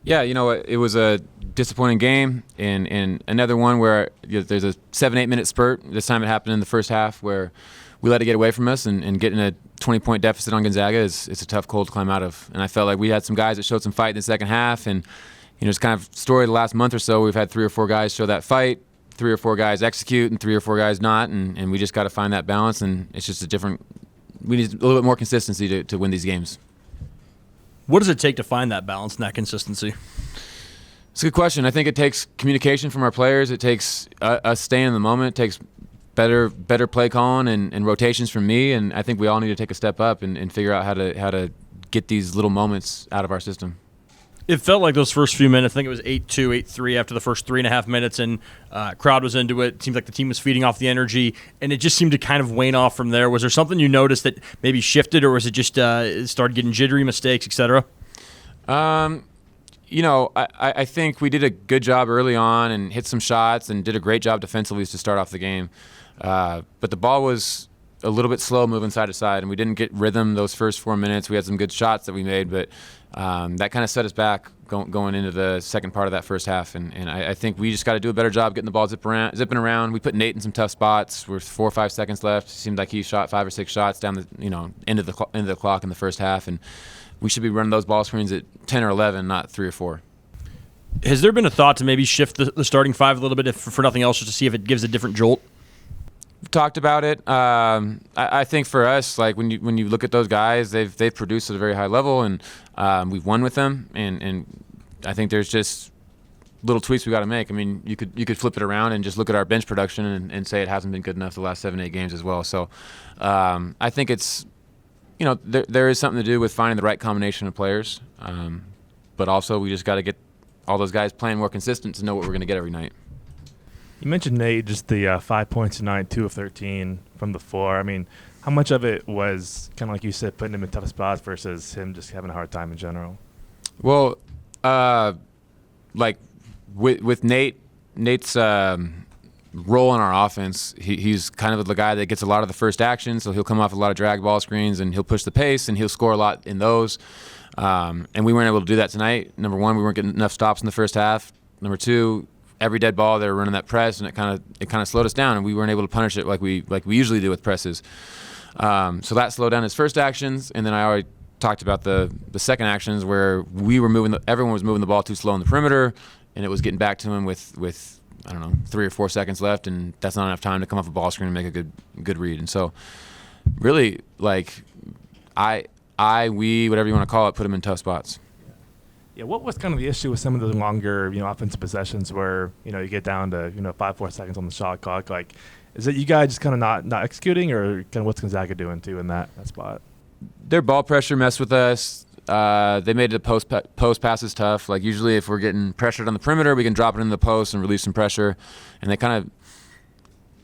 Yeah, it was a disappointing game, and another one where there's a 7-8 minute spurt. This time it happened in the first half where we let it get away from us, and getting a 20-point deficit on Gonzaga is a tough cold to climb out of. And I felt like we had some guys that showed some fight in the second half, and it's kind of story the last month or so. We've had 3 or 4 guys show that fight, 3 or 4 guys execute, and 3 or 4 guys not, and we just got to find that balance. And it's just we need a little bit more consistency to win these games. What does it take to find that balance and that consistency? It's a good question. I think it takes communication from our players. It takes us staying in the moment. It takes better play calling and rotations from me. And I think we all need to take a step up and figure out how to get these little moments out of our system. It felt like those first few minutes, I think it was 8-2, 8-3 after the first 3.5 minutes, and crowd was into it. It seemed like the team was feeding off the energy, and it just seemed to kind of wane off from there. Was there something you noticed that maybe shifted, or was it just it started getting jittery, mistakes, etc.? I think we did a good job early on and hit some shots and did a great job defensively to start off the game. But the ball was a little bit slow moving side to side, and we didn't get rhythm those first 4 minutes. We had some good shots that we made, but that kind of set us back going into the second part of that first half. And I think we just got to do a better job getting the ball zipping around. We put Nate in some tough spots with 4 or 5 seconds left. It seemed like he shot 5 or 6 shots down the end of the clock in the first half, and we should be running those ball screens at 10 or 11, not 3 or 4. Has there been a thought to maybe shift the starting 5 a little bit, if for nothing else, just to see if it gives a different jolt? We've talked about it. I think for us, like when you look at those guys, they've produced at a very high level, and we've won with them. And I think there's just little tweaks we got to make. I mean, you could flip it around and just look at our bench production and say it hasn't been good enough the last 7-8 games as well. So I think it's there is something to do with finding the right combination of players, but also we just got to get all those guys playing more consistent to know what we're going to get every night. You mentioned, Nate, just the 5 points tonight, 2 of 13 from the floor. I mean, how much of it was kind of like you said, putting him in tough spots versus him just having a hard time in general? Well, like with Nate's role in our offense, he's kind of the guy that gets a lot of the first action, so he'll come off a lot of drag ball screens and he'll push the pace and he'll score a lot in those. And we weren't able to do that tonight. Number one, we weren't getting enough stops in the first half. Number two, every dead ball they were running that press, and it kind of slowed us down, and we weren't able to punish it like we usually do with presses. So that slowed down his first actions, and then I already talked about the second actions where everyone was moving the ball too slow in the perimeter, and it was getting back to him with I don't know 3 or 4 seconds left, and that's not enough time to come off a ball screen and make a good read. And so really, like we whatever you want to call it, put him in tough spots. Yeah, what was kind of the issue with some of the longer, offensive possessions where, you get down to, 5-4 seconds on the shot clock? Like, is it you guys just kind of not executing, or kind of what's Gonzaga doing too in that spot? Their ball pressure messed with us. They made the post passes tough. Like usually if we're getting pressured on the perimeter, we can drop it into the post and release some pressure. And they kind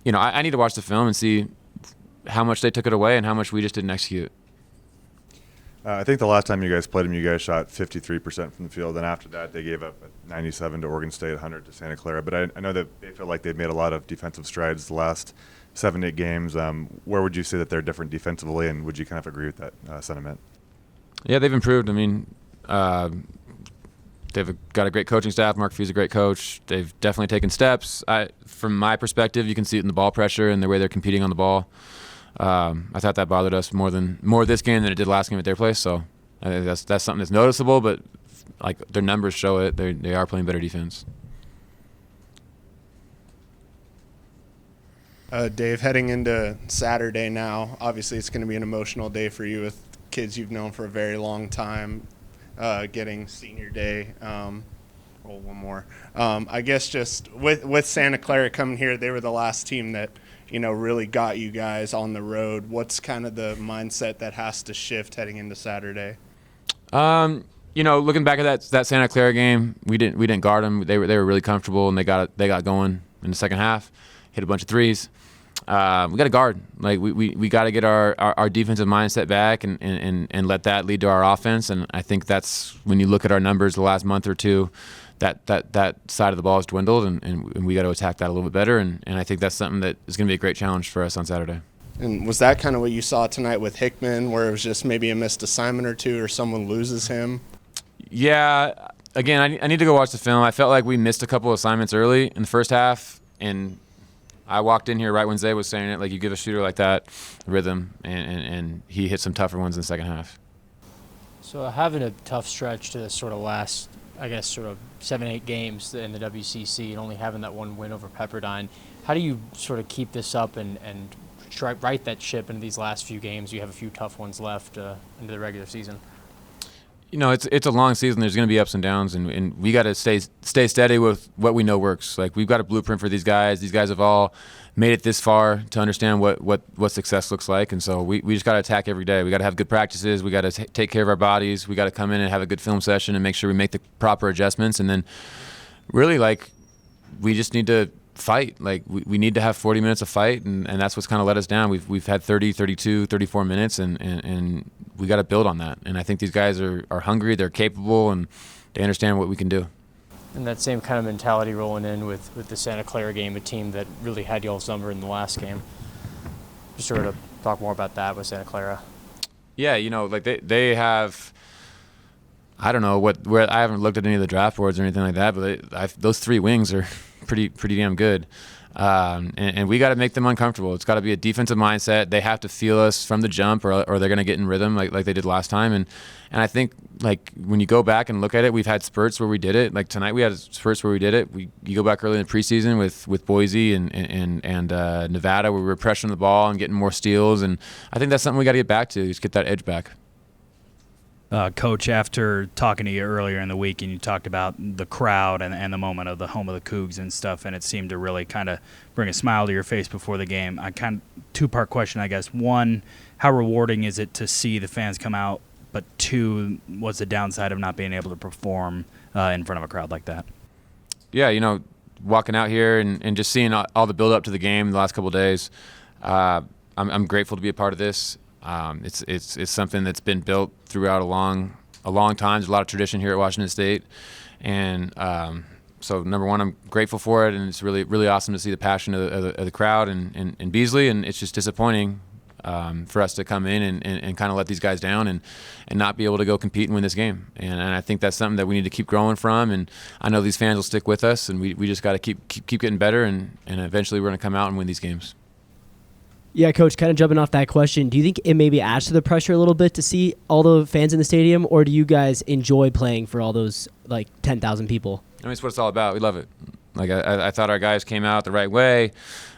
of, I need to watch the film and see how much they took it away and how much we just didn't execute. I think the last time you guys played them, you guys shot 53% from the field, and after that they gave up 97 to Oregon State, 100 to Santa Clara. But I know that they feel like they've made a lot of defensive strides the last 7-8 games. Where would you say that they're different defensively, and would you kind of agree with that sentiment? Yeah, they've improved. I mean, they've got a great coaching staff. Mark Few's a great coach. They've definitely taken steps. From my perspective, you can see it in the ball pressure and the way they're competing on the ball. I thought that bothered us more this game than it did last game at their place. So I think that's something that's noticeable. But like their numbers show it, they are playing better defense. Dave, heading into Saturday now, obviously it's going to be an emotional day for you with kids you've known for a very long time, getting senior day. One more. I guess just with Santa Clara coming here, they were the last team that really got you guys on the road. What's kind of the mindset that has to shift heading into Saturday? Looking back at that Santa Clara game, we didn't guard them. They were really comfortable, and they got going in the second half. Hit a bunch of threes. We got to guard. Like we got to get our defensive mindset back and let that lead to our offense. And I think that's when you look at our numbers the last month or two, that side of the ball has dwindled, and we got to attack that a little bit better. And I think that's something that is going to be a great challenge for us on Saturday. And was that kind of what you saw tonight with Hickman, where it was just maybe a missed assignment or two, or someone loses him? Yeah, again, I need to go watch the film. I felt like we missed a couple assignments early in the first half, and I walked in here right when Zay was saying it, like you give a shooter like that rhythm, and he hit some tougher ones in the second half. So having a tough stretch to the sort of last, I guess, sort of 7-8 games in the WCC and only having that one win over Pepperdine, how do you sort of keep this up and try right that ship into these last few games? You have a few tough ones left into the regular season. You know, it's a long season. There's going to be ups and downs, and we got to stay steady with what we know works. Like, we've got a blueprint for these guys. These guys have all made it this far to understand what success looks like, and so we just got to attack every day. We got to have good practices. We got to take care of our bodies. We got to come in and have a good film session and make sure we make the proper adjustments, and then really, like, we just need to fight. Like, we need to have 40 minutes of fight, and that's what's kind of let us down. We've had 30, 32, 34 minutes, and we got to build on that. And I think these guys are hungry, they're capable, and they understand what we can do. And that same kind of mentality rolling in with the Santa Clara game, a team that really had y'all's number in the last game. Just sort of talk more about that with Santa Clara. Yeah, you know, like they have, I don't know where I haven't looked at any of the draft boards or anything like that, but those three wings are pretty damn good. And we got to make them uncomfortable. It's got to be a defensive mindset. They have to feel us from the jump, or they're going to get in rhythm like they did last time. And I think, like, when you go back and look at it, we've had spurts where we did it. Like tonight, we had spurts where we did it. You go back early in the preseason with Boise and Nevada, where we were pressuring the ball and getting more steals. And I think that's something we got to get back to. Just get that edge back. Coach, after talking to you earlier in the week, and you talked about the crowd and the moment of the home of the Cougs and stuff, and it seemed to really kind of bring a smile to your face before the game. I kind of two-part question, I guess. One, how rewarding is it to see the fans come out? But two, what's the downside of not being able to perform in front of a crowd like that? Yeah, you know, walking out here and just seeing all the build-up to the game the last couple of days, I'm grateful to be a part of this. It's something that's been built throughout a long time. There's a lot of tradition here at Washington State, and so number one, I'm grateful for it, and it's really, really awesome to see the passion of the crowd in Beasley. And it's just disappointing for us to come in and kind of let these guys down and not be able to go compete and win this game. And I think that's something that we need to keep growing from. And I know these fans will stick with us, and we just got to keep getting better, and eventually we're going to come out and win these games. Yeah, Coach, kind of jumping off that question, do you think it maybe adds to the pressure a little bit to see all the fans in the stadium, or do you guys enjoy playing for all those, like, 10,000 people? I mean, it's what it's all about. We love it. Like, I thought our guys came out the right way,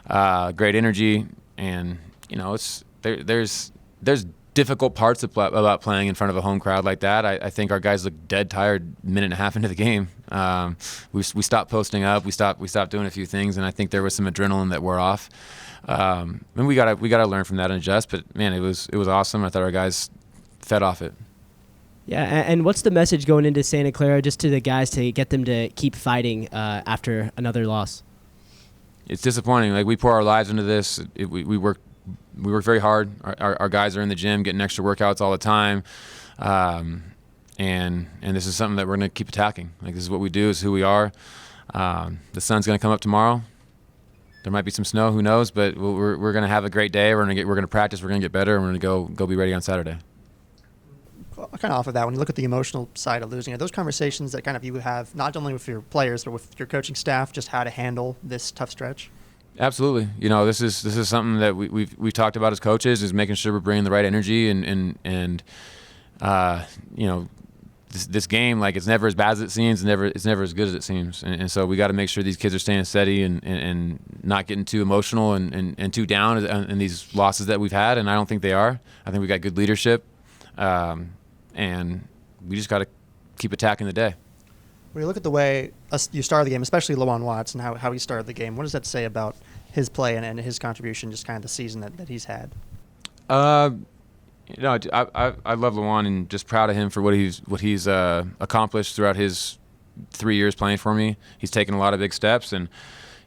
great energy, and, you know, there's difficult parts about playing in front of a home crowd like that. I think our guys look dead tired minute and a half into the game. We stopped posting up. We stopped doing a few things, and I think there was some adrenaline that wore off. And we gotta learn from that and adjust. But man, it was awesome. I thought our guys fed off it. Yeah, and what's the message going into Santa Clara just to the guys to get them to keep fighting after another loss? It's disappointing. Like, we pour our lives into this. We work very hard. Our guys are in the gym getting extra workouts all the time, and this is something that we're gonna keep attacking. Like, this is what we do. This is who we are. The sun's gonna come up tomorrow. There might be some snow, who knows? But we're going to have a great day. We're going to practice. We're going to get better, and we're going to go be ready on Saturday. Well, kind of off of that, when you look at the emotional side of losing, are those conversations that kind of you would have not only with your players but with your coaching staff, just how to handle this tough stretch? Absolutely. You know, this is something that we've talked about as coaches, is making sure we're bringing the right energy and you know, this game, like, it's never as bad as it seems, it's never as good as it seems, and so we got to make sure these kids are staying steady and not getting too emotional and too down in these losses that we've had, and I don't think they are. I think we got good leadership, and we just got to keep attacking the day. When you look at the way you started the game, especially Lawan Watts and how he started the game, what does that say about his play and his contribution, just kind of the season that he's had? You know, I love Lawan and just proud of him for what he's accomplished throughout his 3 years playing for me. He's taken a lot of big steps, and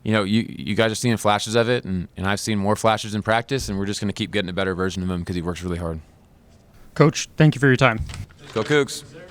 you know, you guys are seeing flashes of it, and I've seen more flashes in practice, and we're just going to keep getting a better version of him because he works really hard. Coach, thank you for your time. Go Cougs.